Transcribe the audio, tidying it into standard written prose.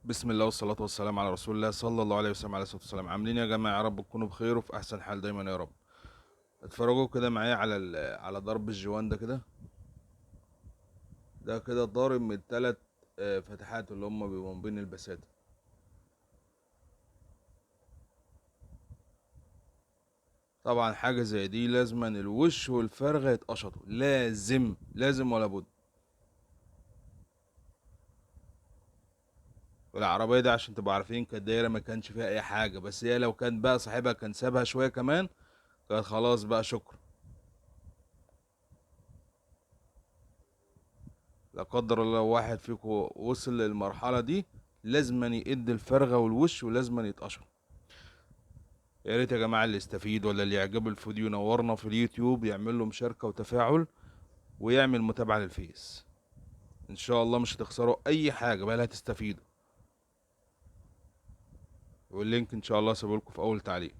بسم الله والصلاة والسلام على رسول الله صلى الله عليه وسلم عليه الصلاة والسلام. عاملين يا جماعة؟ يا رب تكونوا بخير وفي أحسن حال دايما يا رب. اتفرجوا كده معايا على على ضرب الجوان ده كده. ده كده ضارب من التلات فتحات اللي هم بيبقوا من بين البساتة. طبعا حاجة زي دي لازما الوش والفرغة يتقشطوا، لازم ولا بد. والعربية دي عشان تبقوا عارفين كانت دايرة ما كانش فيها أي حاجة، بس هي لو كان بقى صاحبها كان سابها شوية كمان كانت خلاص بقى شكرا. لا قدر الله لو واحد فيكم وصل للمرحلة دي لازما يقد الفرغة والوش ولازما يتقشر. يا ريت يا جماعة اللي يستفيد ولا اللي يعجبه الفيديو ينورنا في اليوتيوب، يعمل له مشاركة وتفاعل ويعمل متابعة للفيس. ان شاء الله مش هتخسروا اي حاجة بل هتستفيدوا. واللينك ان شاء الله سيبه لكم في اول تعليق.